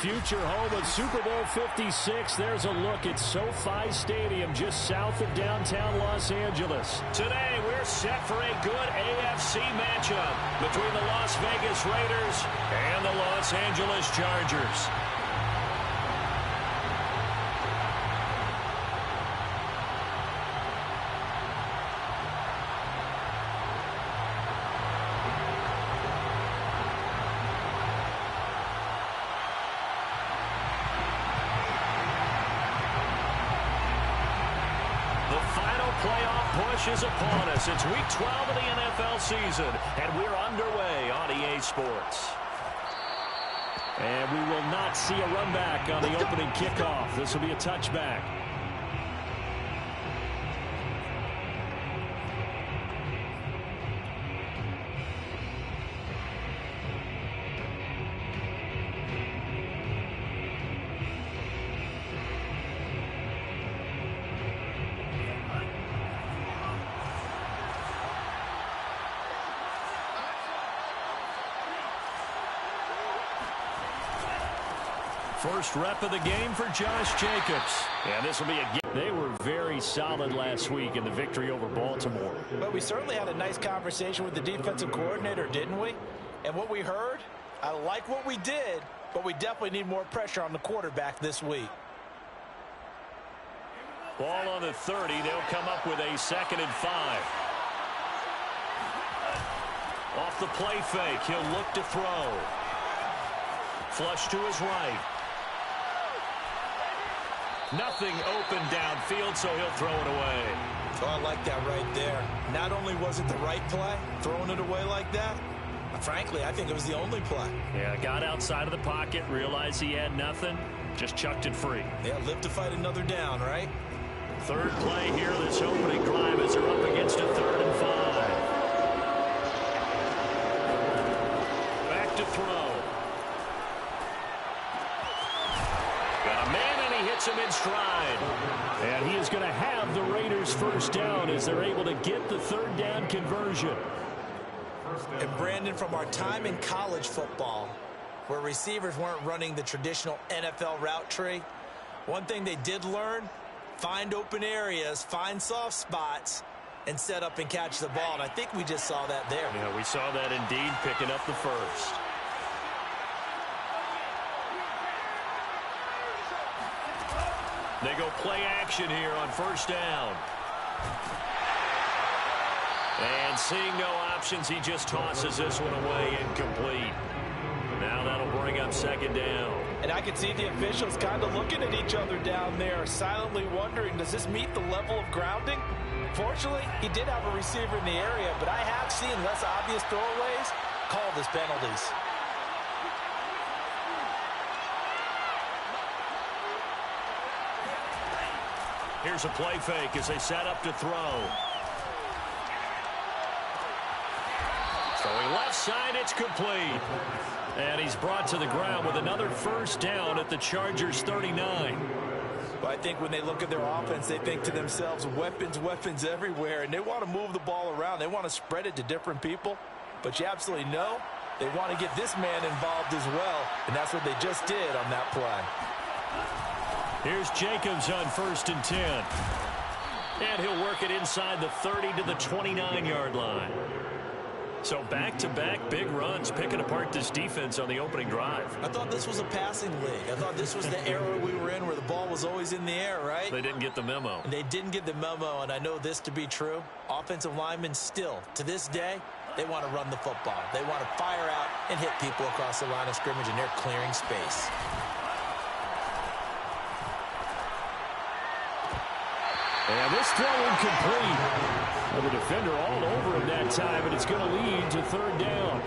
future home of Super Bowl 56. There's a look at SoFi Stadium just south of downtown Los Angeles. Today, we're set for a good AFC matchup between the Las Vegas Raiders and the Los Angeles Chargers. Is upon us. It's week 12 of the NFL season, and we're underway on EA Sports. And we will not see a run back on the opening kickoff. This will be a touchback. First rep of the game for Josh Jacobs. And this will be a game. They were very solid last week in the victory over Baltimore. But we certainly had a nice conversation with the defensive coordinator, didn't we? And what we heard, I like what we did, but we definitely need more pressure on the quarterback this week. Ball on the 30. They'll come up with a 2nd and 5. Off the play fake. He'll look to throw. Flush to his right. Nothing open downfield, so he'll throw it away. Oh, I like that right there. Not only was it the right play, throwing it away like that, frankly, I think it was the only play. Yeah, got outside of the pocket, realized he had nothing, just chucked it free. Yeah, live to fight another down, right? Third play here, this opening drive as they're up against a 3rd and 5. Back to throw. Him in stride. And he is going to have the Raiders first down as they're able to get the 3rd down conversion. And Brandon, from our time in college football, where receivers weren't running the traditional NFL route tree, one thing they did learn, find open areas, find soft spots, and set up and catch the ball. And I think we just saw that there. Yeah, we saw that indeed, picking up the first. They go play action here on 1st down. And seeing no options, he just tosses this one away incomplete. Now that'll bring up 2nd down. And I can see the officials kind of looking at each other down there, silently wondering, does this meet the level of grounding? Fortunately, he did have a receiver in the area, but I have seen less obvious throwaways called as penalties. Here's a play fake as they set up to throw. Throwing left side, it's complete. And he's brought to the ground with another 1st down at the Chargers 39. Well, I think when they look at their offense, they think to themselves, weapons, weapons everywhere. And they want to move the ball around. They want to spread it to different people. But you absolutely know they want to get this man involved as well. And that's what they just did on that play. Here's Jacobs on 1st and 10. And he'll work it inside the 30 to the 29-yard line. So back-to-back big runs, picking apart this defense on the opening drive. I thought this was a passing league. I thought this was the era we were in where the ball was always in the air, right? They didn't get the memo. And they didn't get the memo, and I know this to be true. Offensive linemen still, to this day, they want to run the football. They want to fire out and hit people across the line of scrimmage, and they're clearing space. And this throw incomplete. Well, the defender all over him that time, and it's going to lead to 3rd down.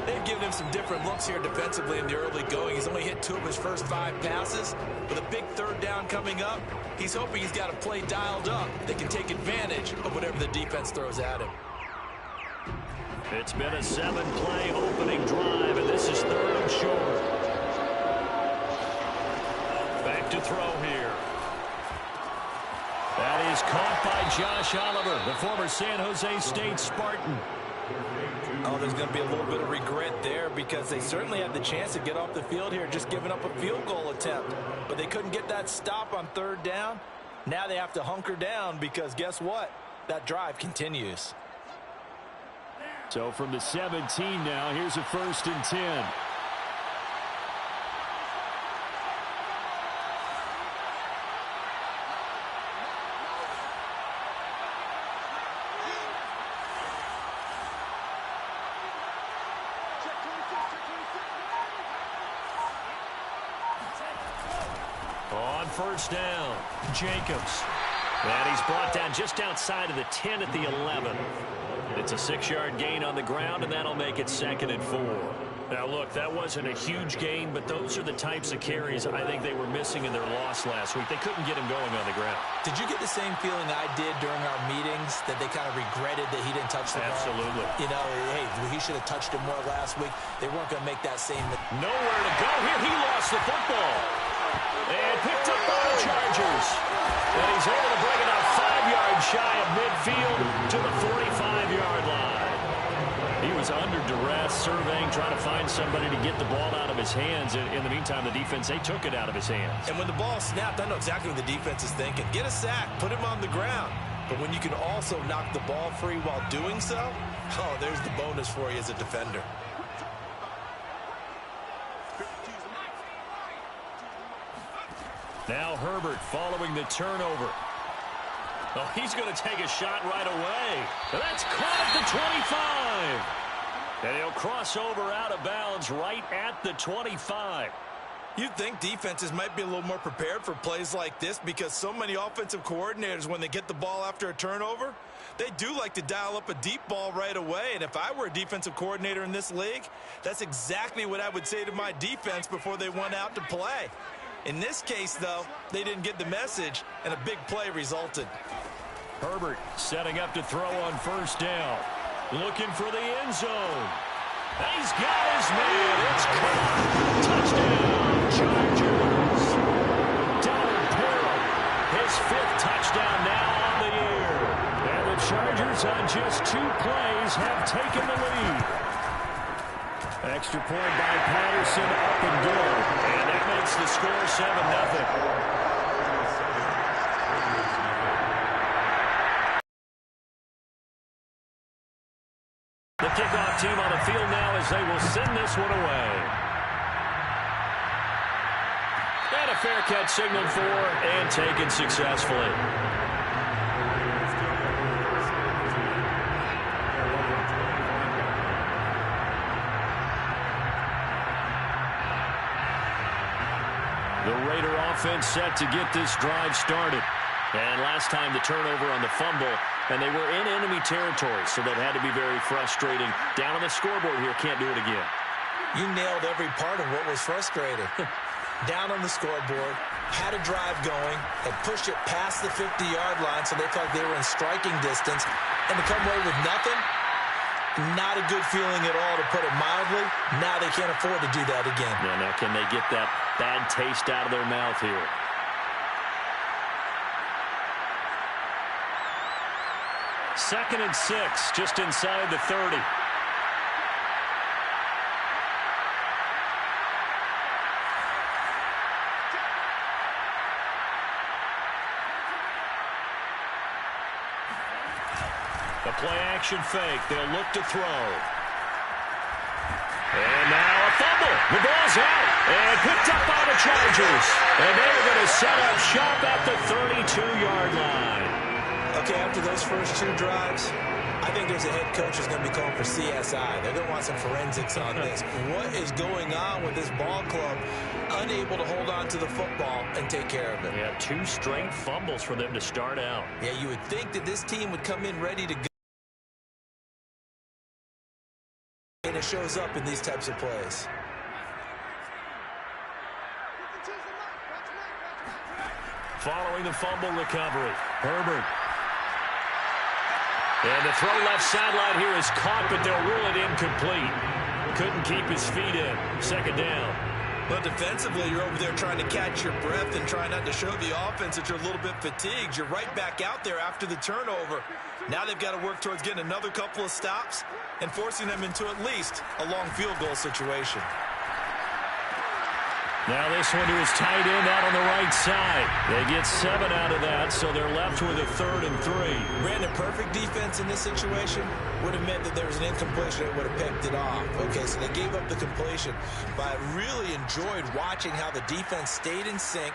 They've given him some different looks here defensively in the early going. He's only hit 2 of his first 5 passes. With a big 3rd down coming up, he's hoping he's got a play dialed up that can take advantage of whatever the defense throws at him. It's been a 7-play opening drive, and this is 3rd and short. Back to throw here. That is caught by Josh Oliver, the former San Jose State Spartan. Oh, there's going to be a little bit of regret there because they certainly had the chance to get off the field here, just giving up a field goal attempt. But they couldn't get that stop on third down. Now they have to hunker down because guess what? That drive continues. So from the 17 now, here's a 1st and 10. On 1st down, Jacobs. And he's brought down just outside of the 10 at the 11. It's a 6-yard gain on the ground, and that'll make it 2nd and 4. Now, look, that wasn't a huge gain, but those are the types of carries I think they were missing in their loss last week. They couldn't get him going on the ground. Did you get the same feeling I did during our meetings, that they kind of regretted that he didn't touch the ball? Absolutely. You know, hey, he should have touched it more last week. They weren't going to make that same mistake. Nowhere to go here. He lost the football. And picked up by the Chargers. And he's able to bring it up 5 yards shy of midfield to the 45-yard line. He was under duress, surveying, trying to find somebody to get the ball out of his hands. In the meantime, the defense, they took it out of his hands. And when the ball snapped, I know exactly what the defense is thinking. Get a sack, put him on the ground. But when you can also knock the ball free while doing so, oh, there's the bonus for you as a defender. Now Herbert following the turnover. Oh, he's going to take a shot right away. That's caught at the 25. And he'll cross over out of bounds right at the 25. You'd think defenses might be a little more prepared for plays like this because so many offensive coordinators, when they get the ball after a turnover, they do like to dial up a deep ball right away. And if I were a defensive coordinator in this league, that's exactly what I would say to my defense before they went out to play. In this case, though, they didn't get the message, and a big play resulted. Herbert setting up to throw on 1st down. Looking for the end zone. He's got his man. It's caught. Touchdown, Chargers. Donald Parham, his 5th touchdown now on the year. And the Chargers on just 2 plays have taken the lead. Extra point by Patterson, up and good. And that makes the score 7-0. The kickoff team on the field now as they will send this one away. And a fair catch signaled for and taken successfully. The Raider offense set to get this drive started. And last time the turnover on the fumble, and they were in enemy territory, so that had to be very frustrating. Down on the scoreboard here, can't do it again. You nailed every part of what was frustrating. Down on the scoreboard, had a drive going, had pushed it past the 50-yard line, so they felt like they were in striking distance, and to come away with nothing, not a good feeling at all, to put it mildly. Now they can't afford to do that again. Yeah, now can they get that bad taste out of their mouth here? Second and 6, just inside the 30. The play-action fake. They'll look to throw. And now a fumble. The ball's out. And picked up by the Chargers. And they're going to set up shop at the 32-yard line. Okay, after those first 2 drives, I think there's a head coach who's going to be calling for CSI. They're going to want some forensics on this. What is going on with this ball club, unable to hold on to the football and take care of it? Yeah, 2 straight fumbles for them to start out. Yeah, you would think that this team would come in ready to go. And it shows up in these types of plays. Following the fumble recovery, Herbert. And the throw left sideline here is caught, but they'll rule it incomplete. Couldn't keep his feet in. 2nd down. But defensively, you're over there trying to catch your breath and try not to show the offense that you're a little bit fatigued. You're right back out there after the turnover. Now they've got to work towards getting another couple of stops and forcing them into at least a long field goal situation. Now this one to his tight end out on the right side. They get 7 out of that, so they're left with a 3rd and 3. Brandon, perfect defense in this situation would have meant that there was an incompletion that would have picked it off. Okay, so they gave up the completion. But I really enjoyed watching how the defense stayed in sync,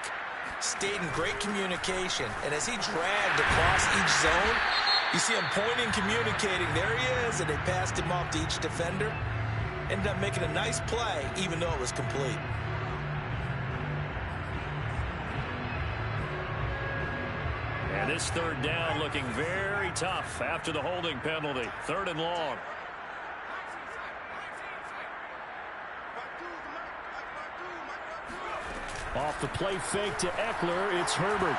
stayed in great communication, and as he dragged across each zone, you see him pointing, communicating. There he is, and they passed him off to each defender. Ended up making a nice play, even though it was complete. And this 3rd down looking very tough after the holding penalty. 3rd and long. Off the play fake to Eckler, it's Herbert.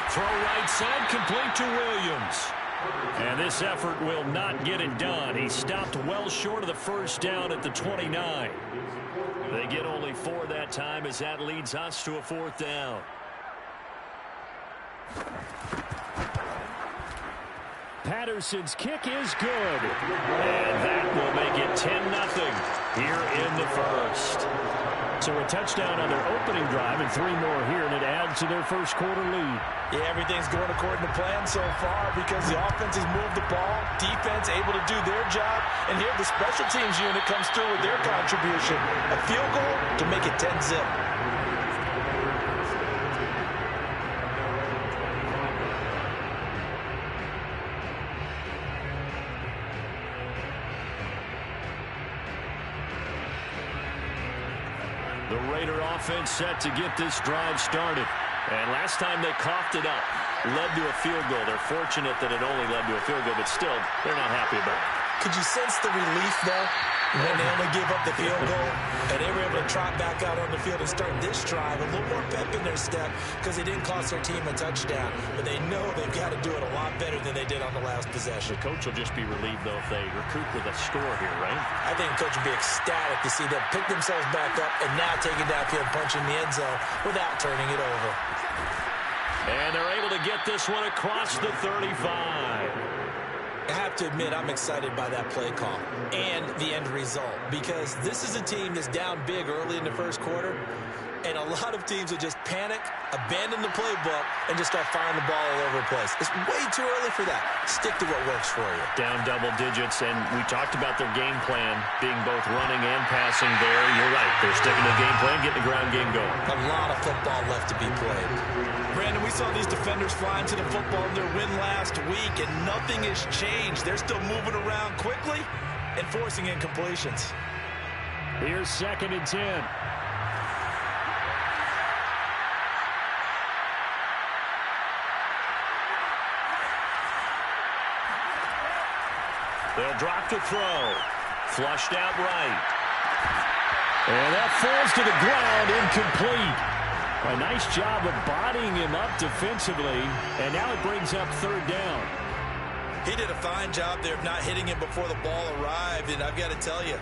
Throw right side, complete to Williams. And this effort will not get it done. He stopped well short of the 1st down at the 29. They get only 4 that time as that leads us to a 4th down. Patterson's kick is good. And that will make it 10-0 here in the 1st. So a touchdown on their opening drive and 3 more here, and it adds to their 1st quarter lead. Yeah, everything's going according to plan so far because the offense has moved the ball, defense able to do their job, and here the special teams unit comes through with their contribution. A field goal to make it 10-0. The Raider offense set to get this drive started. And last time they coughed it up, led to a field goal. They're fortunate that it only led to a field goal, but still, they're not happy about it. Could you sense the relief, though, when they only gave up the field goal and they were able to trot back out on the field and start this drive? A little more pep in their step because it didn't cost their team a touchdown. But they know they've got to do it a lot better than they did on the last possession. The coach will just be relieved, though, if they recoup with a score here, right? I think the coach will be ecstatic to see them pick themselves back up and now take it downfield, punching the end zone without turning it over. And they're able to get this one across the 35. I have to admit, I'm excited by that play call and the end result because this is a team that's down big early in the 1st quarter, and a lot of teams will just panic, abandon the playbook, and just start firing the ball all over the place. It's way too early for that. Stick to what works for you. Down double digits, and we talked about their game plan being both running and passing there. You're right. They're sticking to the game plan, getting the ground game going. A lot of football left to be played. Brandon, we saw these defenders flying to the football in their win last week, and nothing has changed. They're still moving around quickly and forcing incompletions. Here's 2nd and 10. They'll drop to throw. Flushed out right. And that falls to the ground, incomplete. A nice job of bodying him up defensively, and now it brings up 3rd down. He did a fine job there of not hitting him before the ball arrived, and I've got to tell you,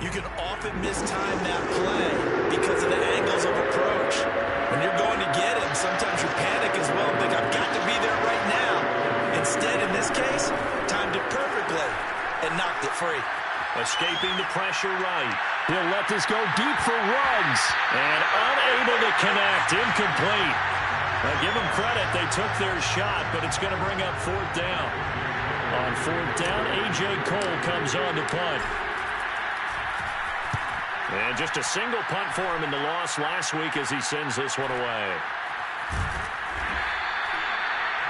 you can often mistime that play because of the angles of approach. When you're going to get him, sometimes you panic as well and think, I've got to be there right now. Instead, in this case, timed it perfectly and knocked it free. Escaping the pressure right. He'll let this go deep for Ruggs. And unable to connect. Incomplete. Now give them credit. They took their shot, but it's going to bring up 4th down. On 4th down, A.J. Cole comes on to punt. And just a single punt for him in the loss last week as he sends this one away.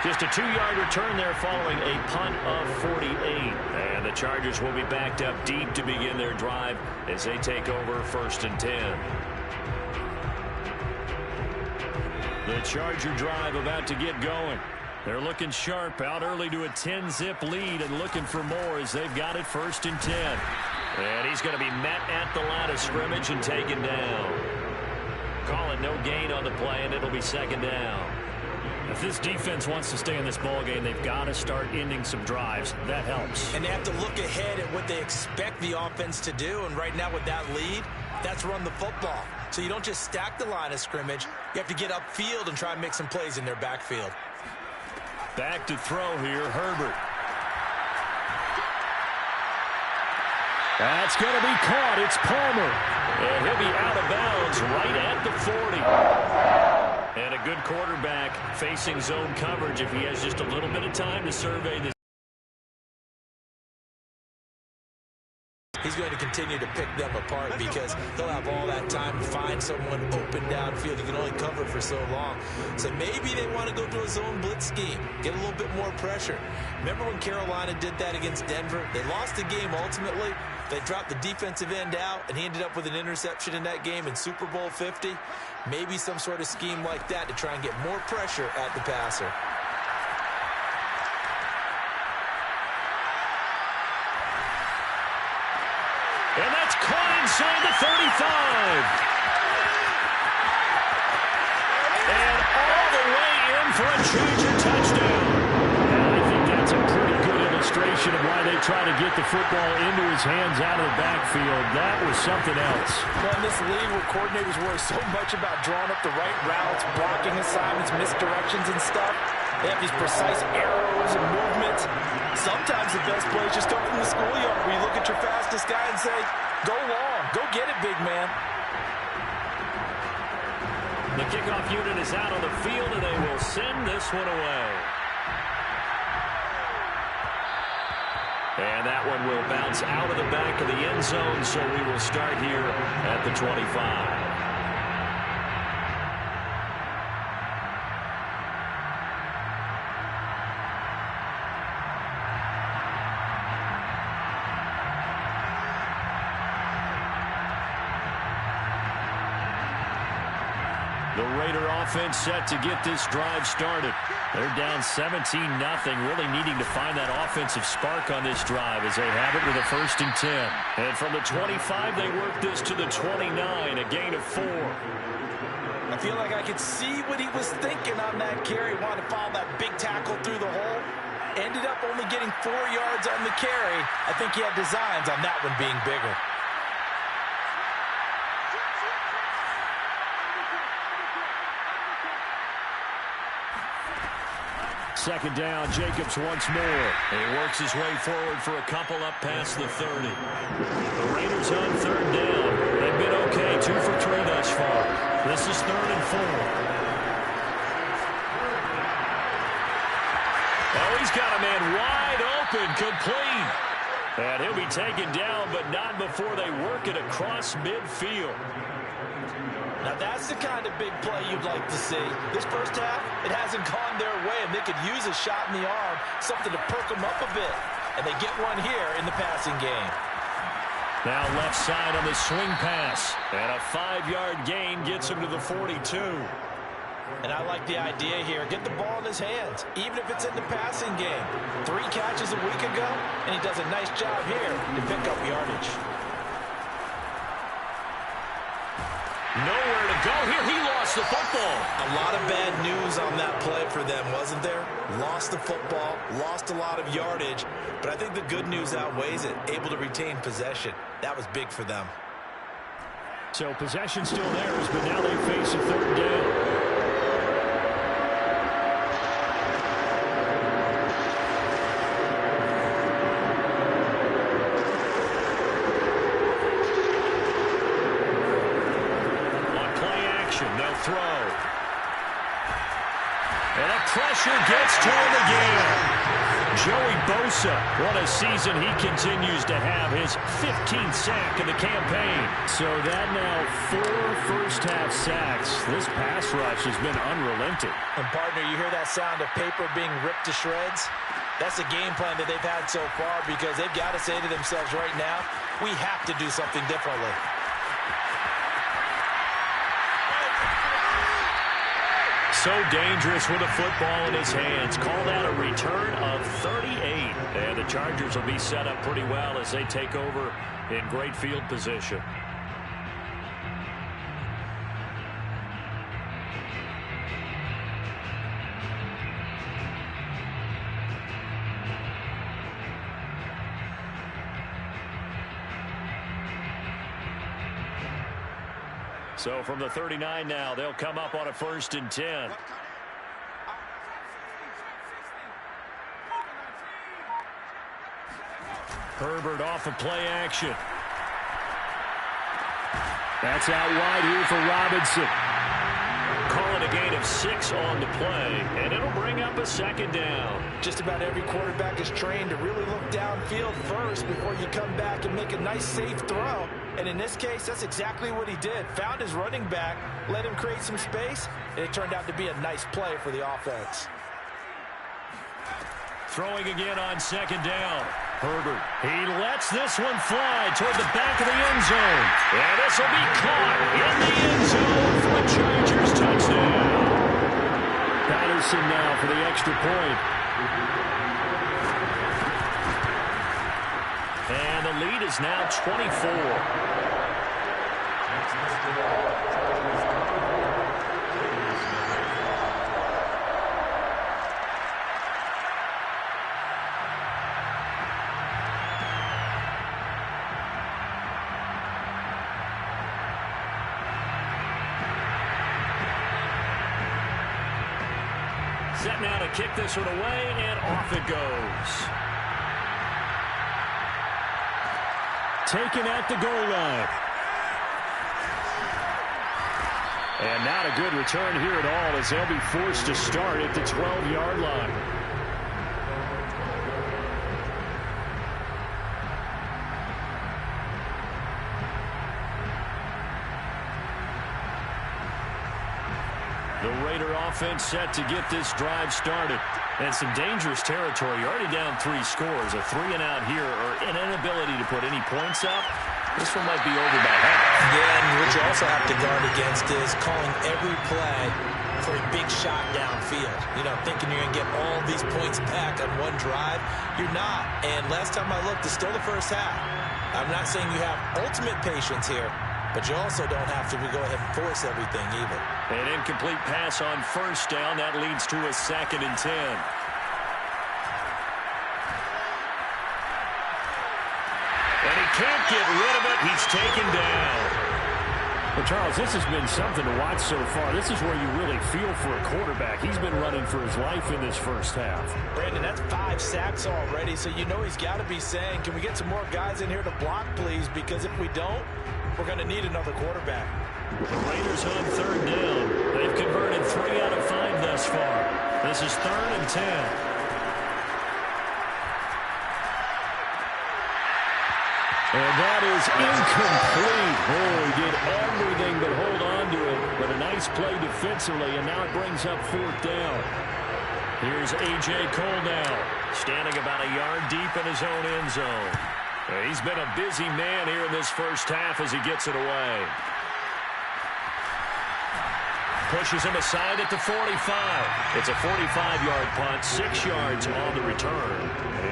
Just a 2-yard return there following a punt of 48. And the Chargers will be backed up deep to begin their drive as they take over 1st and 10. The Charger drive about to get going. They're looking sharp, out early to a 10-zip lead and looking for more as they've got it 1st and 10. And he's going to be met at the line of scrimmage and taken down. Call it no gain on the play, and it'll be 2nd down. If this defense wants to stay in this ballgame, they've got to start ending some drives. That helps. And they have to look ahead at what they expect the offense to do. And right now with that lead, that's run the football. So you don't just stack the line of scrimmage. You have to get upfield and try and make some plays in their backfield. Back to throw here, Herbert. That's going to be caught. It's Palmer. And he'll be out of bounds right at the 40. And a good quarterback facing zone coverage if he has just a little bit of time to survey this. He's going to continue to pick them apart because he'll have all that time to find someone open downfield. He can only cover for so long. So maybe they want to go to a zone blitz scheme, get a little bit more pressure. Remember when Carolina did that against Denver? They lost the game ultimately. They dropped the defensive end out, and he ended up with an interception in that game in Super Bowl 50. Maybe some sort of scheme like that to try and get more pressure at the passer. And that's caught inside the 35. And all the way in for a Charger touchdown. And I think that's a pretty good illustration of why they try to get the football into his hands out of the backfield. That was something else. Well, in this league where coordinators worry so much about drawing up the right routes, blocking assignments, misdirections and stuff, they have these precise arrows and movements. Sometimes the best plays just come from the schoolyard where you look at your fastest guy and say, go long, go get it, big man. The kickoff unit is out on the field, and they will send this one away. And that one will bounce out of the back of the end zone, so we will start here at the 25. The Raider offense set to get this drive started. They're down 17-0, really needing to find that offensive spark on this drive as they have it with a 1st and 10. And from the 25, they work this to the 29, a gain of 4. I feel like I could see what he was thinking on that carry. Wanted to follow that big tackle through the hole. Ended up only getting 4 yards on the carry. I think he had designs on that one being bigger. Second down, Jacobs once more. He works his way forward for a couple up past the 30. The Raiders on 3rd down. They've been okay, 2 for 3 thus far. This is 3rd and 4. Oh, he's got a man wide open, complete. And he'll be taken down, but not before they work it across midfield. Now that's the kind of big play you'd like to see. This first half, it hasn't gone their way, and they could use a shot in the arm, something to perk them up a bit. And they get one here in the passing game. Now left side on the swing pass. And a 5-yard gain gets him to the 42. And I like the idea here. Get the ball in his hands, even if it's in the passing game. 3 catches a week ago, and he does a nice job here to pick up yardage. Nowhere to go here. He lost the football. A lot of bad news on that play for them, wasn't there? Lost the football, lost a lot of yardage, but I think the good news outweighs it. Able to retain possession. That was big for them. So possession still theirs, but now they face a 3rd down. They'll throw. And that pressure gets to him again. Joey Bosa, what a season he continues to have. His 15th sack of the campaign. So that now 4 first-half sacks. This pass rush has been unrelenting. And, partner, you hear that sound of paper being ripped to shreds? That's the game plan that they've had so far because they've got to say to themselves right now, we have to do something differently. So dangerous with a football in his hands. Called out a return of 38. And the Chargers will be set up pretty well as they take over in great field position. So from the 39 now, they'll come up on a 1st and 10. Herbert off of play action. That's out wide here for Robinson. Calling a gain of 6 on the play, and it'll bring up a second down. Just about every quarterback is trained to really look downfield first before you come back and make a nice, safe throw. And in this case, that's exactly what he did. Found his running back, let him create some space, and it turned out to be a nice play for the offense. Throwing again on second down. Herbert, he lets this one fly toward the back of the end zone. And this will be caught in the end zone for a Chargers touchdown. Patterson now for the extra point. And the lead is now 24. Set now to kick this one away, and off it goes. Taken at the goal line. And not a good return here at all, as they'll be forced to start at the 12-yard line. The Raider offense set to get this drive started. And some dangerous territory. You're already down 3 scores. A 3-and-out here, or an inability to put any points up. This one might be over by half. Yeah, and what you also have to guard against is calling every play for a big shot downfield. You know, thinking you're going to get all these points back on one drive. You're not. And last time I looked, it's still the first half. I'm not saying you have ultimate patience here, but you also don't have to go ahead and force everything either. An incomplete pass on first down. That leads to a 2nd and 10. And he can't get rid of it. He's taken down. Well, Charles, this has been something to watch so far. This is where you really feel for a quarterback. He's been running for his life in this first half. Brandon, that's 5 sacks already, so you know he's got to be saying, can we get some more guys in here to block, please? Because if we don't, we're going to need another quarterback. The Raiders on 3rd down. They've converted 3 out of 5 thus far. This is 3rd and 10. And that is incomplete. Oh, he did everything but hold on to it. But a nice play defensively, and now it brings up 4th down. Here's A.J. Cole now, standing about a yard deep in his own end zone. He's been a busy man here in this first half as he gets it away. Pushes him aside at the 45. It's a 45-yard punt, 6 yards on the return.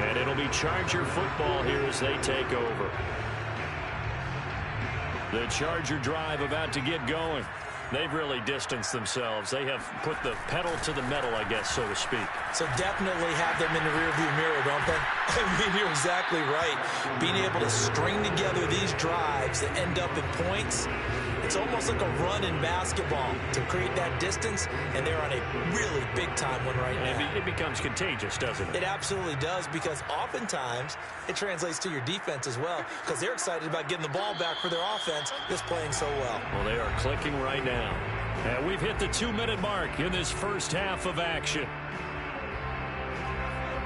And it'll be Charger football here as they take over. The Charger drive about to get going. They've really distanced themselves. They have put the pedal to the metal, I guess, so to speak. So definitely have them in the rearview mirror, don't they? I mean, you're exactly right. Being able to string together these drives that end up in points, it's almost like a run in basketball to create that distance, and they're on a really big-time one right now. It becomes contagious, doesn't it? It absolutely does, because oftentimes it translates to your defense as well, because they're excited about getting the ball back for their offense that's playing so well. Well, they are clicking right now. And we've hit the 2-minute mark in this first half of action.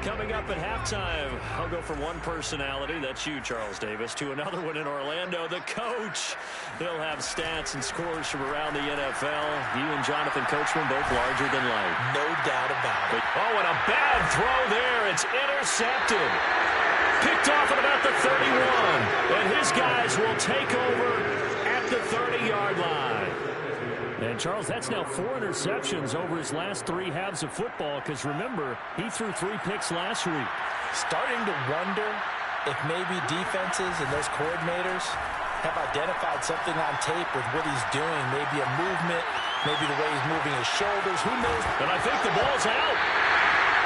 Coming up at halftime, I'll go from one personality, that's you, Charles Davis, to another one in Orlando, the coach. He'll have stats and scores from around the NFL. You and Jonathan Coachman both larger than life. No doubt about it. Oh, and a bad throw there. It's intercepted. Picked off at about the 31. And his guys will take over at the 30-yard line. And, Charles, that's now 4 interceptions over his last 3 halves of football, because, remember, he threw 3 picks last week. Starting to wonder if maybe defenses and those coordinators have identified something on tape with what he's doing, maybe a movement, maybe the way he's moving his shoulders, who knows? And I think the ball's out.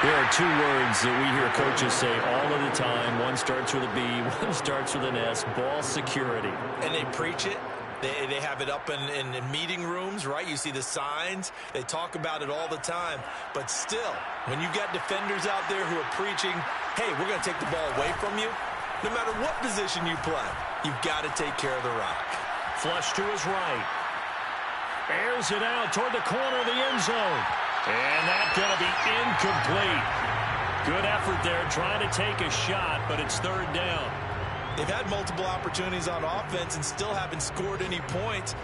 There are 2 words that we hear coaches say all of the time. One starts with a B, one starts with an S, ball security. And they preach it. They have it up in meeting rooms, right? You see the signs. They talk about it all the time. But still, when you got defenders out there who are preaching, hey, we're going to take the ball away from you, No matter what position you play, you've got to take care of the rock. Flush to his right. Airs it out toward the corner of the end zone. And that's going to be incomplete. Good effort there trying to take a shot, but it's third down. They've had multiple opportunities on offense and still haven't scored any points.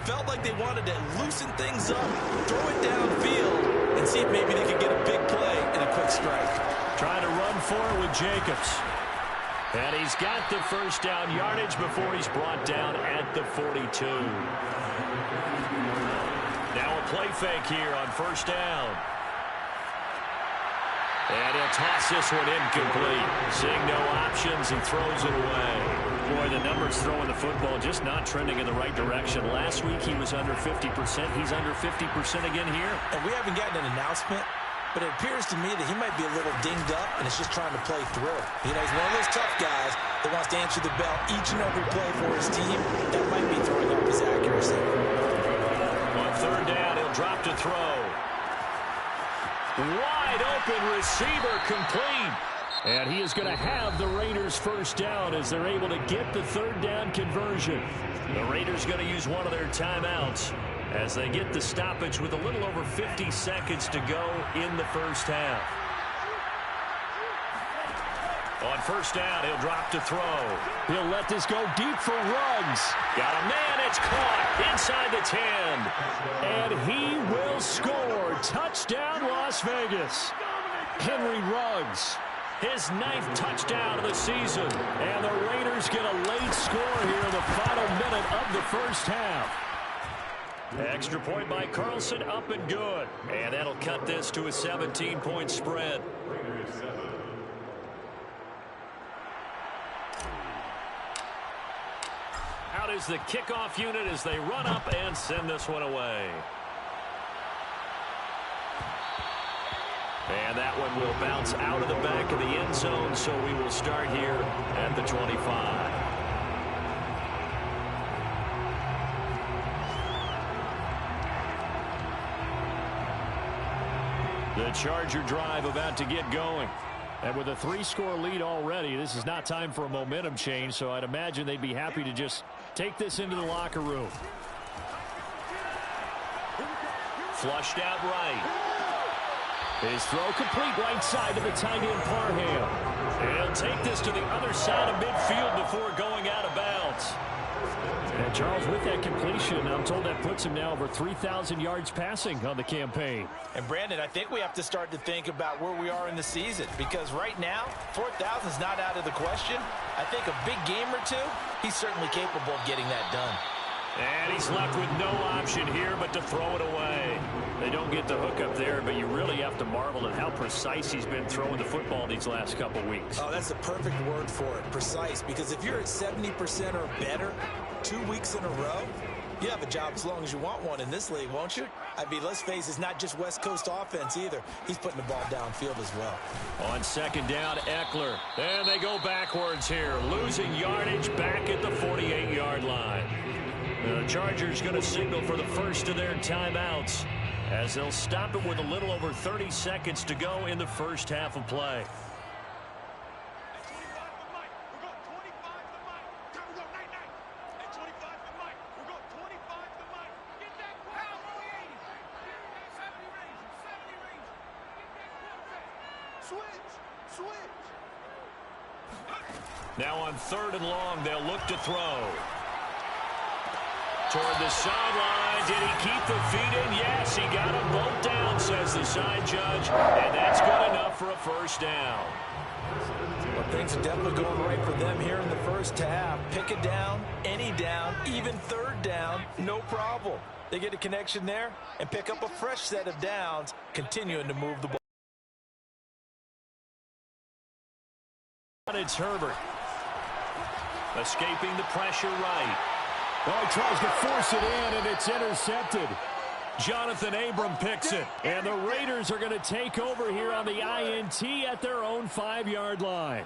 Felt like they wanted to loosen things up, throw it downfield, and see if maybe they could get a big play and a quick strike. Trying to run for it with Jacobs. And he's got the first down yardage before he's brought down at the 42. Now a play fake here on first down. And he'll toss this one incomplete. Seeing no options, he throws it away. Boy, the numbers throwing the football just not trending in the right direction. Last week he was under 50%. He's under 50% again here. And we haven't gotten an announcement, but it appears to me that he might be a little dinged up and is just trying to play through. You know, he's one of those tough guys that wants to answer the bell each and every play for his team. That might be throwing up his accuracy. On third down, he'll drop to throw. Wide open receiver complete. And he is going to have the Raiders first down as they're able to get the third down conversion. The Raiders going to use one of their timeouts as they get the stoppage with a little over 50 seconds to go in the first half. On first down, he'll drop to throw. He'll let this go deep for Ruggs. Got a man, it's caught inside the 10. And he will score. Touchdown, Las Vegas. Henry Ruggs, his 9th touchdown of the season. And the Raiders get a late score here in the final minute of the first half. Extra point by Carlson, up and good. And that'll cut this to a 17-point spread. Out is the kickoff unit as they run up and send this one away. And that one will bounce out of the back of the end zone, so we will start here at the 25. The Charger drive about to get going. And with a 3-score lead already, this is not time for a momentum change, so I'd imagine they'd be happy to just take this into the locker room. Flushed out right. His throw complete right side to the tight end Parham. He'll take this to the other side of midfield before going out of bounds. And Charles, with that completion, I'm told that puts him now over 3,000 yards passing on the campaign. And Brandon, I think we have to start to think about where we are in the season, because right now, 4,000 is not out of the question. I think a big game or two, he's certainly capable of getting that done. And he's left with no option here but to throw it away. They don't get the hook up there, but you really have to marvel at how precise he's been throwing the football these last couple weeks. Oh, that's the perfect word for it, precise, because if you're at 70% or better 2 weeks in a row, you have a job as long as you want one in this league, won't you? I mean, let's face it, it's not just West Coast offense either. He's putting the ball downfield as well. On second down, Eckler. And they go backwards here, losing yardage back at the 48-yard line. The Chargers going to signal for the first of their timeouts as they'll stop it with a little over 30 seconds to go in the first half of play. Now on third and long, they'll look to throw. Toward the sideline. Did he keep the feet in? Yes, he got them both down, says the side judge. And that's good enough for a first down. Well, things are definitely going right for them here in the first half. Pick a down, any down, even third down, no problem. They get a connection there and pick up a fresh set of downs, continuing to move the ball. It's Herbert. Escaping the pressure right. Oh, he tries to force it in, and it's intercepted. Jonathan Abram picks it. And the Raiders are going to take over here on the INT at their own 5-yard line.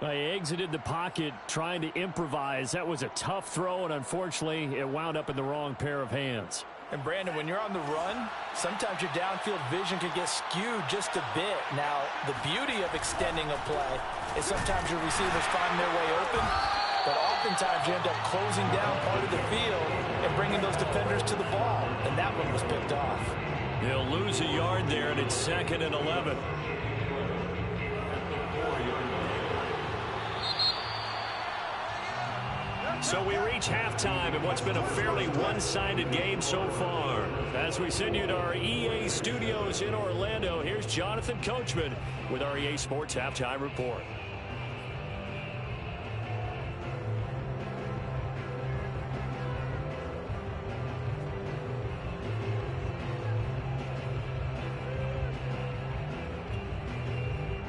They exited the pocket trying to improvise. That was a tough throw, and unfortunately, it wound up in the wrong pair of hands. And Brandon, when you're on the run, sometimes your downfield vision can get skewed just a bit. Now, the beauty of extending a play is sometimes your receivers find their way open, but oftentimes you end up closing down part of the field and bringing those defenders to the ball. And that one was picked off. They'll lose a yard there, and it's 2nd and 11. So we reach halftime in what's been a fairly one-sided game so far. As we send you to our EA studios in Orlando, here's Jonathan Coachman with our EA Sports Halftime Report.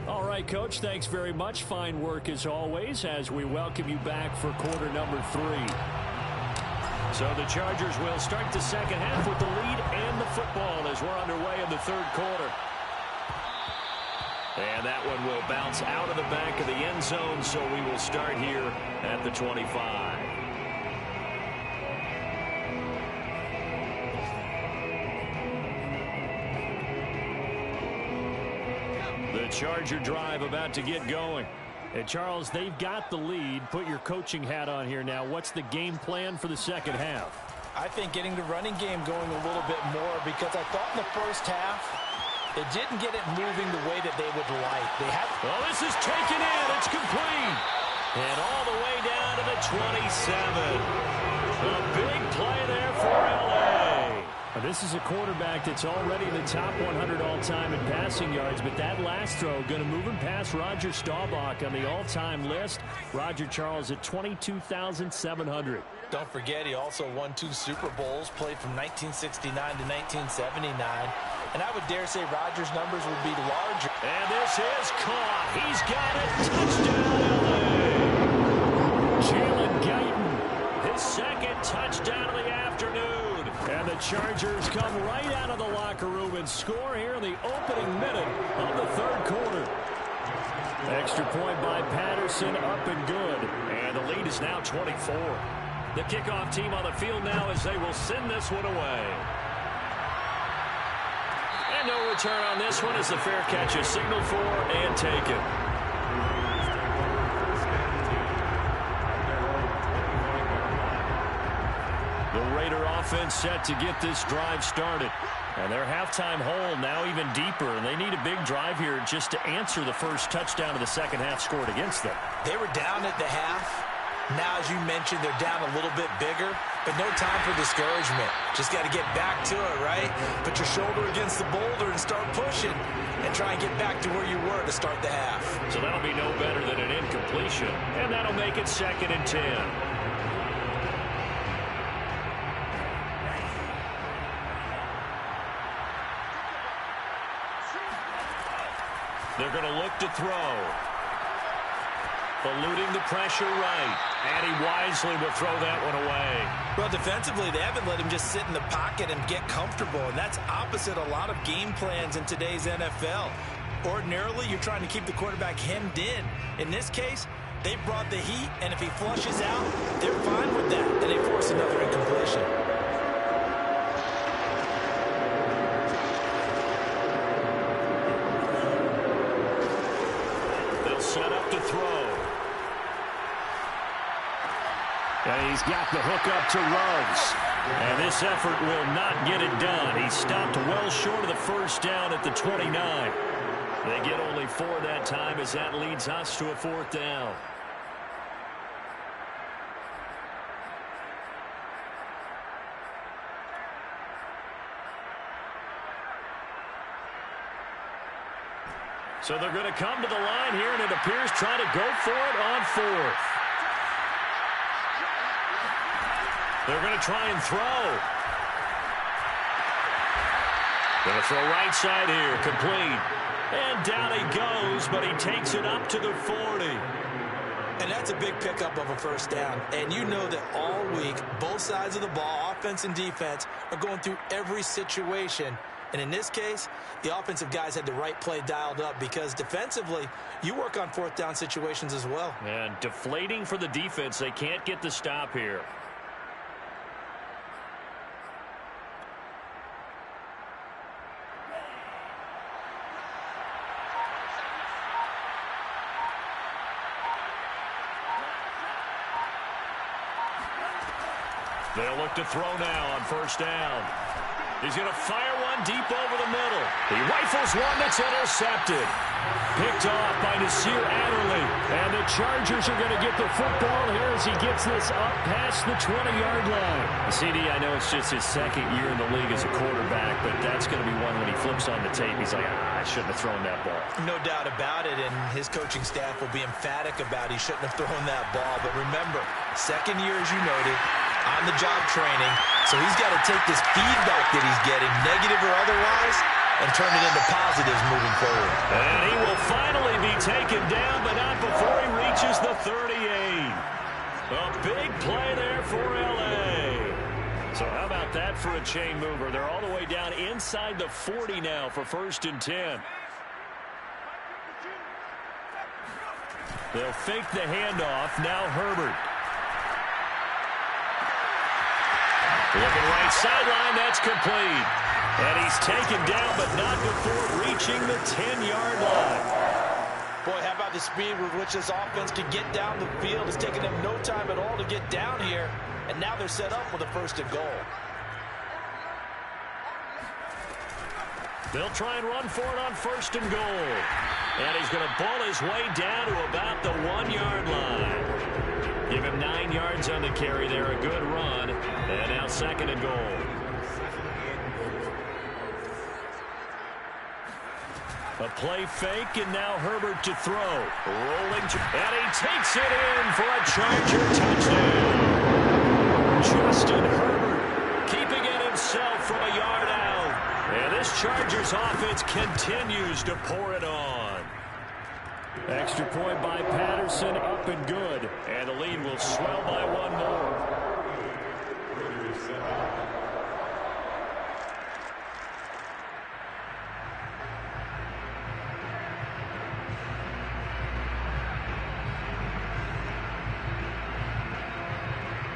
All right, Coach, thanks very much. Fine work as always as we welcome you back for quarter number 3. So the Chargers will start the second half with the lead and the football as we're underway in the third quarter. And that one will bounce out of the back of the end zone, so we will start here at the 25. The Charger drive about to get going. And Charles, they've got the lead. Put your coaching hat on here now. What's the game plan for the second half? I think getting the running game going a little bit more, because I thought in the first half they didn't get it moving the way that they would like. Well, this is taken in. It's complete. And all the way down to the 27. A big play there for L.A. This is a quarterback that's already in the top 100 all-time in passing yards, but that last throw going to move him past Roger Staubach on the all-time list. Roger Charles at 22,700. Don't forget, he also won 2 Super Bowls, played from 1969 to 1979. And I would dare say Rodgers' numbers would be larger. And this is caught. He's got it. Touchdown, L.A. Jalen Guyton, his second touchdown of the afternoon. And the Chargers come right out of the locker room and score here in the opening minute of the third quarter. Extra point by Patterson, up and good. And the lead is now 24. The kickoff team on the field now as they will send this one away. And no return on this one as the fair catch is signaled for and taken. The Raider offense set to get this drive started. And their halftime hole now even deeper, and they need a big drive here just to answer the first touchdown of the second half scored against them. They were down at the half. Now, as you mentioned, they're down a little bit bigger, but no time for discouragement. Just got to get back to it, right? Put your shoulder against the boulder and start pushing and try and get back to where you were to start the half. So that'll be no better than an incompletion, and that'll make it 2nd and 10. They're going to look to throw. Eluding the pressure right. And he wisely will throw that one away. Well, defensively, they haven't let him just sit in the pocket and get comfortable. And that's opposite a lot of game plans in today's NFL. Ordinarily, you're trying to keep the quarterback hemmed in. In this case, they brought the heat, and if he flushes out, they're fine with that. And they force another incompletion. Set up to throw. And he's got the hook up to Ruggs. And this effort will not get it done. He stopped well short of the first down at the 29. They get only 4 that time as that leads us to a 4th down. So they're going to come to the line here, and it appears trying to go for it on 4th. They're going to try and throw. Going to throw right side here, complete. And down he goes, but he takes it up to the 40. And that's a big pickup of a first down. And you know that all week, both sides of the ball, offense and defense, are going through every situation. And in this case, the offensive guys had the right play dialed up because defensively, you work on 4th down situations as well. And deflating for the defense. They can't get the stop here. They'll look to throw now on first down. He's going to fire one deep over the middle. He rifles one that's intercepted. Picked off by Nasir Adderley. And the Chargers are going to get the football here as he gets this up past the 20-yard line. CD, I know it's just his second year in the league as a quarterback, but that's going to be one when he flips on the tape. He's like, I shouldn't have thrown that ball. No doubt about it, and his coaching staff will be emphatic about he shouldn't have thrown that ball. But remember, second year, as you noted, on-the-job training, so he's got to take this feedback that he's getting, negative or otherwise, and turn it into positives moving forward. And he will finally be taken down, but not before he reaches the 38. A big play there for L.A. So how about that for a chain mover? They're all the way down inside the 40 now for 1st and 10. They'll fake the handoff. Now Herbert. Looking right sideline, that's complete. And he's taken down, but not before reaching the 10-yard line. Boy, how about the speed with which this offense can get down the field? It's taken them no time at all to get down here. And now they're set up with a 1st and goal. They'll try and run for it on 1st and goal. And he's going to ball his way down to about the 1-yard line. Give him 9 yards on the carry there, a good run. And now 2nd and goal. A play fake, and now Herbert to throw. Rolling, and he takes it in for a Charger touchdown. Justin Herbert keeping it himself from a yard out. And this Chargers offense continues to pour it on. Extra point by Patterson, up and good. And the lead will swell by 1 more.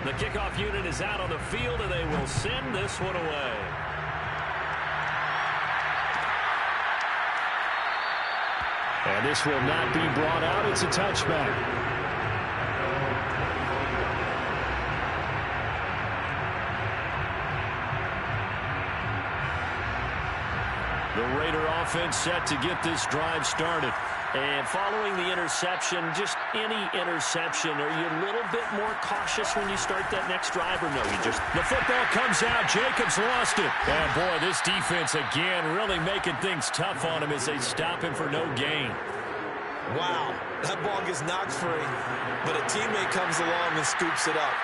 The kickoff unit is out on the field, and they will send this one away. And this will not be brought out. It's a touchback. The Raider offense set to get this drive started. And following the interception, just any interception, are you a little bit more cautious when you start that next drive, or no? The football comes out. Jacobs lost it. And boy, this defense again really making things tough on him as they stop him for no gain. Wow, that ball gets knocked free, but a teammate comes along and scoops it up.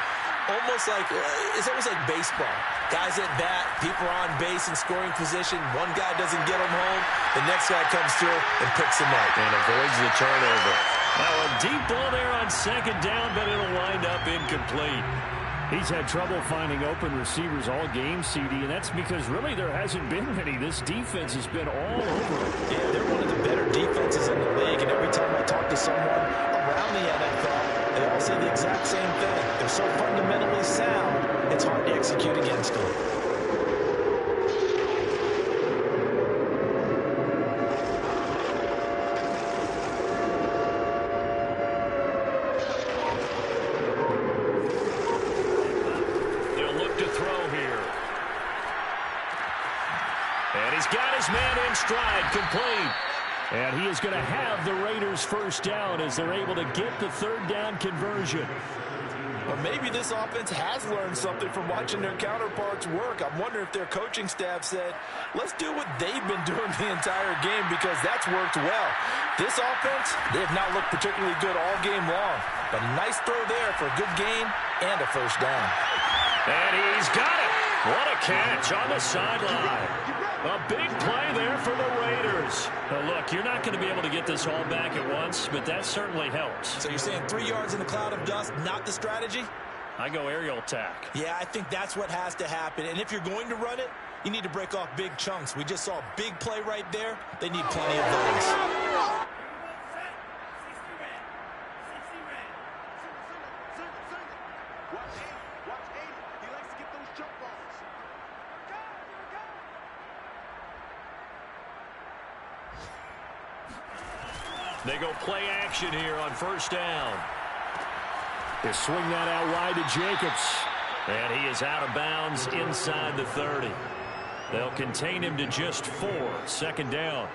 It's almost like baseball. Guys at bat, people are on base in scoring position. One guy doesn't get him home. The next guy comes through and picks him up. And avoids the turnover. Now a deep ball there on 2nd down, but it'll wind up incomplete. He's had trouble finding open receivers all game, CD, and that's because really there hasn't been many. This defense has been all over it. Yeah, they're one of the better defenses in the league, and every time I talk to someone around the NFL, they all say the exact same thing. They're so fundamentally sound, it's hard to execute against them. Man in stride, complete. And he is going to have the Raiders 1st down as they're able to get the 3rd down conversion. But maybe this offense has learned something from watching their counterparts work. I'm wondering if their coaching staff said, let's do what they've been doing the entire game, because that's worked well. This offense, they have not looked particularly good all game long. But a nice throw there for a good gain and a 1st down. And he's got it. What a catch on the sideline. A big play there for the Raiders. Now look, you're not going to be able to get this all back at once, but that certainly helps. So you're saying 3 yards in the cloud of dust, not the strategy? I go aerial attack. Yeah, I think that's what has to happen. And if you're going to run it, you need to break off big chunks. We just saw a big play right there. They need plenty of those. They go play action here on 1st down. They swing that out wide to Jacobs. And he is out of bounds inside the 30. They'll contain him to just 4. Second down.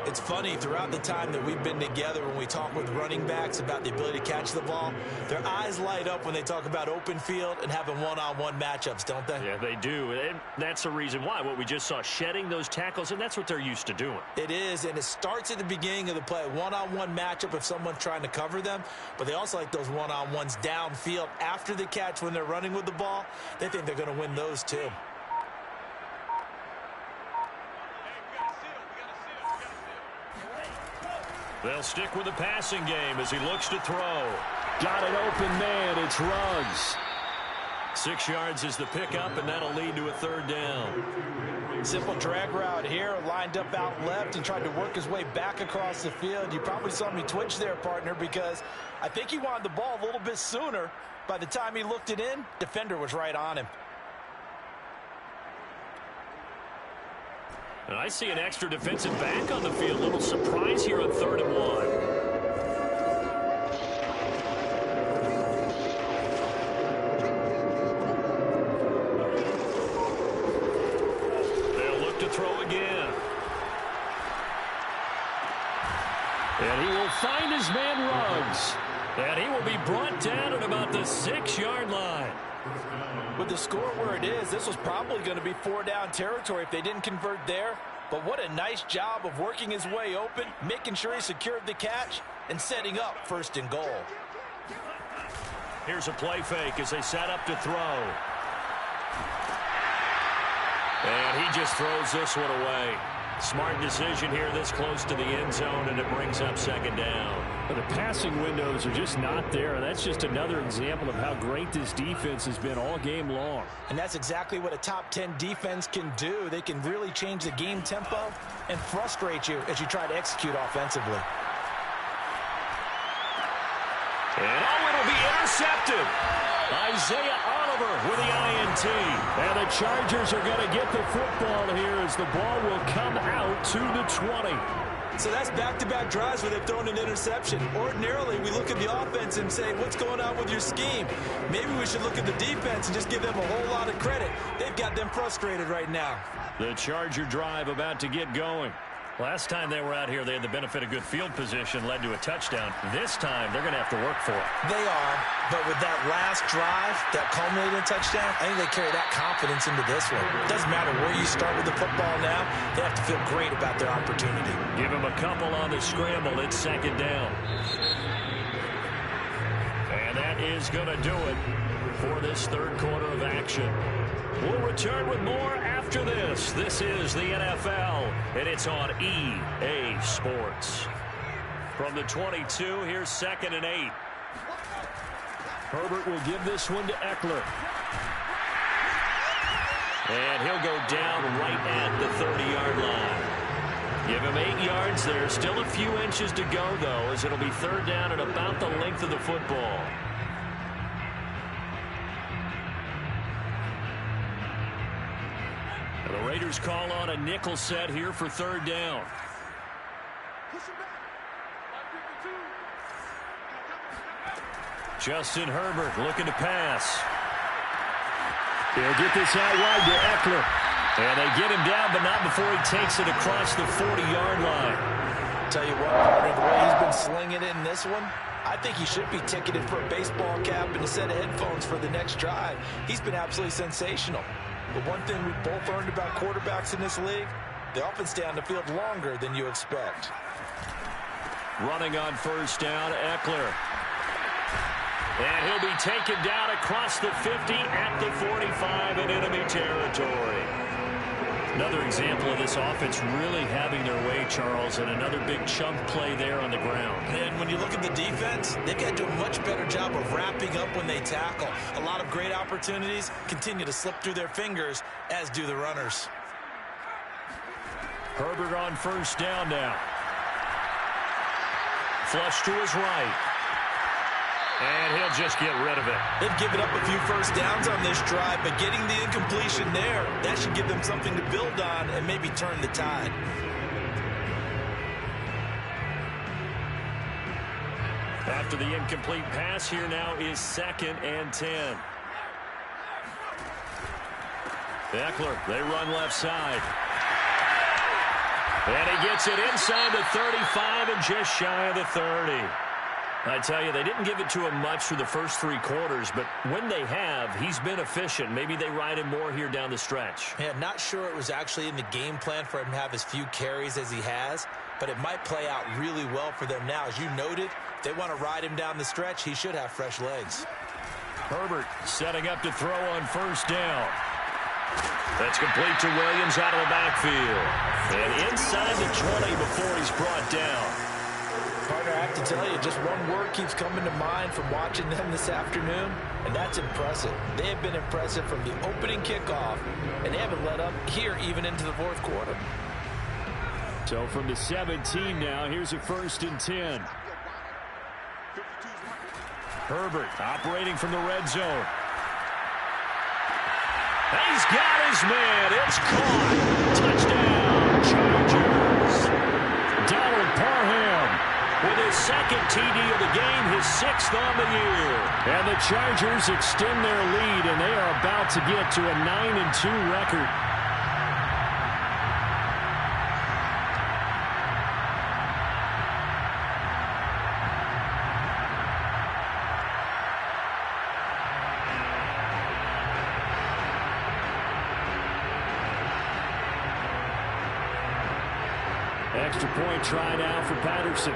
It's funny, throughout the time that we've been together, when we talk with running backs about the ability to catch the ball, their eyes light up when they talk about open field and having one-on-one matchups, don't they? Yeah, they do. And that's the reason why. What we just saw, shedding those tackles, and that's what they're used to doing. It is, and it starts at the beginning of the play. One-on-one matchup if someone's trying to cover them, but they also like those one-on-ones downfield after the catch when they're running with the ball. They think they're going to win those too. They'll stick with the passing game as he looks to throw. Got an open man. It's Ruggs. 6 yards is the pickup, and that'll lead to a third down. Simple drag route here, lined up out left and tried to work his way back across the field. You probably saw me twitch there, partner, because I think he wanted the ball a little bit sooner. By the time he looked it in, defender was right on him. And I see an extra defensive back on the field. A little surprise here on 3rd and 1. They'll look to throw again. And he will find his man Ruggs. And he will be brought down at about the 6-yard line. With the score where it is, this was probably going to be 4-down territory if they didn't convert there. But what a nice job of working his way open, making sure he secured the catch, and setting up 1st and goal. Here's a play fake as they set up to throw. And he just throws this one away. Smart decision here this close to the end zone, and it brings up 2nd down. But the passing windows are just not there, and that's just another example of how great this defense has been all game long. And that's exactly what a top 10 defense can do. They can really change the game tempo and frustrate you as you try to execute offensively. And it'll be intercepted. Isaiah Oliver with the INT. And the Chargers are going to get the football here as the ball will come out to the 20. So that's back-to-back drives where they've thrown an interception. Ordinarily, we look at the offense and say, what's going on with your scheme? Maybe we should look at the defense and just give them a whole lot of credit. They've got them frustrated right now. The Charger drive about to get going. Last time they were out here, they had the benefit of good field position, led to a touchdown. This time, they're going to have to work for it. They are, but with that last drive, that culminating touchdown, I think they carry that confidence into this one. It doesn't matter where you start with the football now. They have to feel great about their opportunity. Give them a couple on the scramble. It's 2nd down. And that is going to do it for this 3rd quarter of action. We'll return with more after this. This is the NFL, and it's on EA Sports. From the 22, here's 2nd and 8. Herbert will give this one to Eckler. And he'll go down right at the 30-yard line. Give him 8 yards there. Still a few inches to go, though, as it'll be 3rd down at about the length of the football. The Raiders call on a nickel set here for 3rd down. Justin Herbert looking to pass. He'll get this out wide to Eckler. And they get him down, but not before he takes it across the 40-yard line. Tell you what, partner, the way he's been slinging it in this one, I think he should be ticketed for a baseball cap and a set of headphones for the next drive. He's been absolutely sensational. But one thing we've both learned about quarterbacks in this league, they often stay on the field longer than you expect. Running on 1st down, Eckler. And he'll be taken down across the 50 at the 45 in enemy territory. Another example of this offense really having their way, Charles, and another big chunk play there on the ground. And when you look at the defense, they've got to do a much better job of wrapping up when they tackle. A lot of great opportunities continue to slip through their fingers, as do the runners. Herbert on 1st down now. Flush to his right. And he'll just get rid of it. They've given up a few 1st downs on this drive, but getting the incompletion there, that should give them something to build on and maybe turn the tide. After the incomplete pass, here now is 2nd and 10. Eckler, they run left side. And he gets it inside the 35 and just shy of the 30. I tell you, they didn't give it to him much through the first 3 quarters, but when they have, he's been efficient. Maybe they ride him more here down the stretch. Yeah, not sure it was actually in the game plan for him to have as few carries as he has, but it might play out really well for them now. As you noted, if they want to ride him down the stretch, he should have fresh legs. Herbert setting up to throw on first down. That's complete to Williams out of the backfield. And inside the 20 before he's brought down. Partner, I have to tell you, just one word keeps coming to mind from watching them this afternoon, and that's impressive. They have been impressive from the opening kickoff, and they haven't let up here even into the 4th quarter. So from the 17 now, here's a 1st and 10. Herbert operating from the red zone. He's got his man. It's caught. Touchdown, Chargers. Donald Parham with his 2nd TD of the game, his 6th on the year. And the Chargers extend their lead, and they are about to get to a 9-2 record. Extra point try now for Patterson.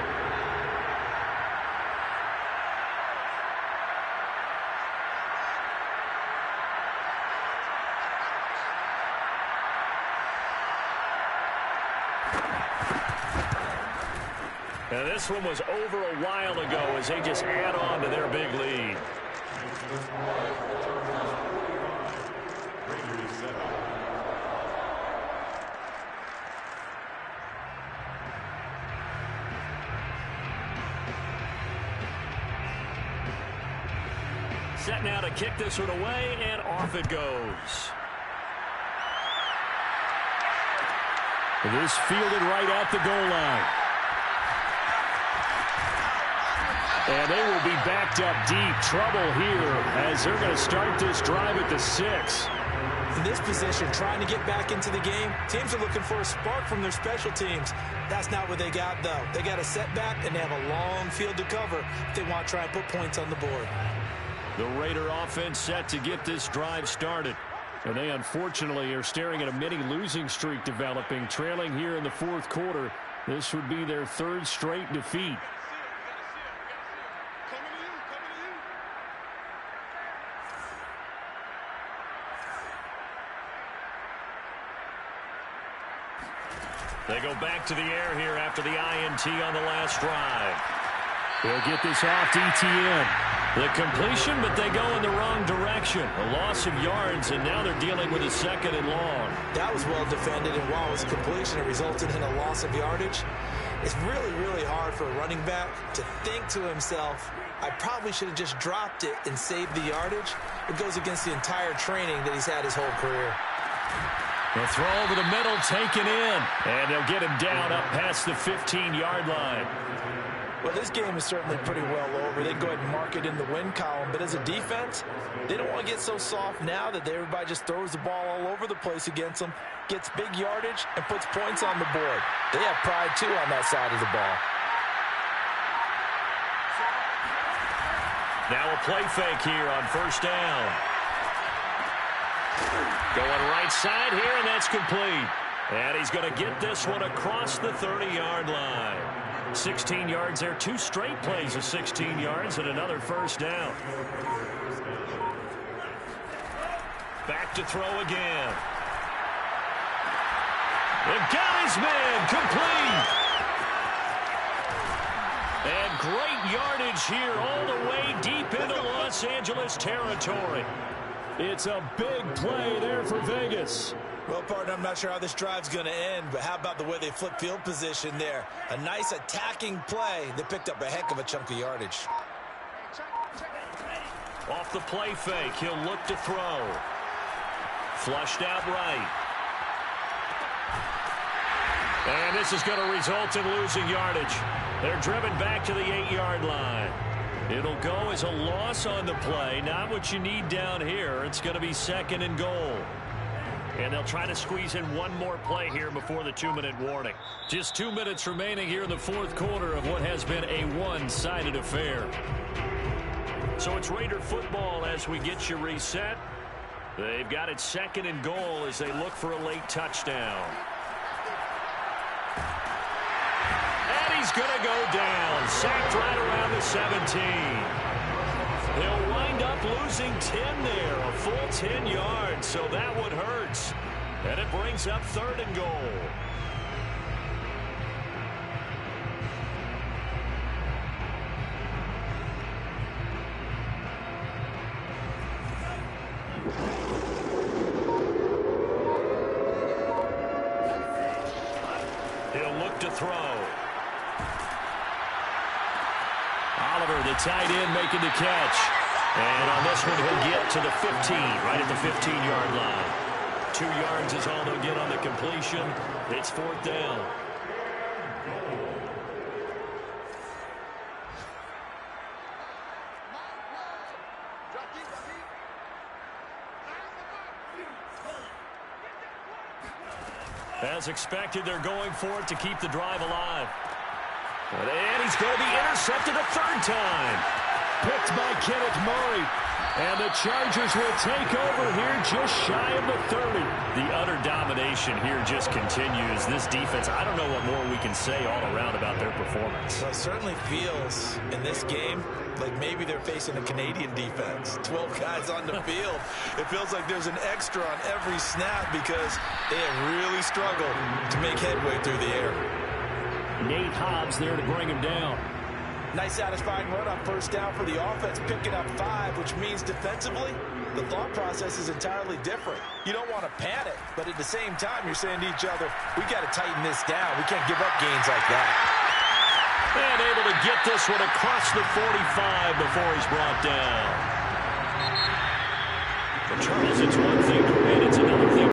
Now this one was over a while ago as they just add on to their big lead. Set now to kick this one away, and off it goes. This fielded right at the goal line. And they will be backed up deep. Trouble here as they're going to start this drive at the 6. In this position, trying to get back into the game, teams are looking for a spark from their special teams. That's not what they got, though. They got a setback, and they have a long field to cover if they want to try and put points on the board. The Raider offense set to get this drive started. And they unfortunately are staring at a mini losing streak developing, trailing here in the 4th quarter. This would be their 3rd straight defeat. They go back to the air here after the INT on the last drive. They'll get this off to ETN. The completion, but they go in the wrong direction. A loss of yards, and now they're dealing with a 2nd and long. That was well defended, and while it was a completion, it resulted in a loss of yardage. It's really, really hard for a running back to think to himself, I probably should have just dropped it and saved the yardage. It goes against the entire training that he's had his whole career. The throw over the middle, taken in. And they'll get him down up past the 15-yard line. Well, this game is certainly pretty well over. They go ahead and mark it in the win column. But as a defense, they don't want to get so soft now that everybody just throws the ball all over the place against them, gets big yardage, and puts points on the board. They have pride, too, on that side of the ball. Now a play fake here on first down. Going right side here, and that's complete. And he's going to get this one across the 30-yard line. 16 yards there, 2 straight plays of 16 yards and another first down. Back to throw again. And got his man, complete. And great yardage here all the way deep into Los Angeles territory. It's a big play there for Vegas. Well, partner, I'm not sure how this drive's going to end, but how about the way they flip field position there? A nice attacking play. They picked up a heck of a chunk of yardage. Off the play fake, he'll look to throw. Flushed out right. And this is going to result in losing yardage. They're driven back to the 8-yard line. It'll go as a loss on the play. Not what you need down here. It's going to be 2nd and goal. And they'll try to squeeze in one more play here before the 2-minute warning. Just 2 minutes remaining here in the fourth quarter of what has been a one-sided affair. So it's Raider football as we get you reset. They've got it 2nd and goal as they look for a late touchdown. And he's going to go down. Sacked right around the 17. They'll wind up losing 10 there, a full 10 yards, so that one hurts. And it brings up 3rd and goal. He'll look to throw. Oliver, the tight end, making the catch. And on this one, he'll get to the 15, right at the 15-yard line. 2 yards is all they'll get on the completion. It's 4th down. As expected, they're going for it to keep the drive alive. And he's going to be intercepted a 3rd time. Picked by Kenneth Murray. And the Chargers will take over here just shy of the 30. The utter domination here just continues. This defense, I don't know what more we can say all around about their performance. Well, it certainly feels in this game like maybe they're facing a Canadian defense. 12 guys on the field. It feels like there's an extra on every snap because they have really struggled to make headway through the air. Nate Hobbs there to bring him down. Nice satisfying run on 1st down for the offense, picking up 5, which means defensively, the thought process is entirely different. You don't want to panic, but at the same time, you're saying to each other, we got to tighten this down. We can't give up gains like that. And able to get this one across the 45 before he's brought down. For Charles, it's one thing to win, it's another thing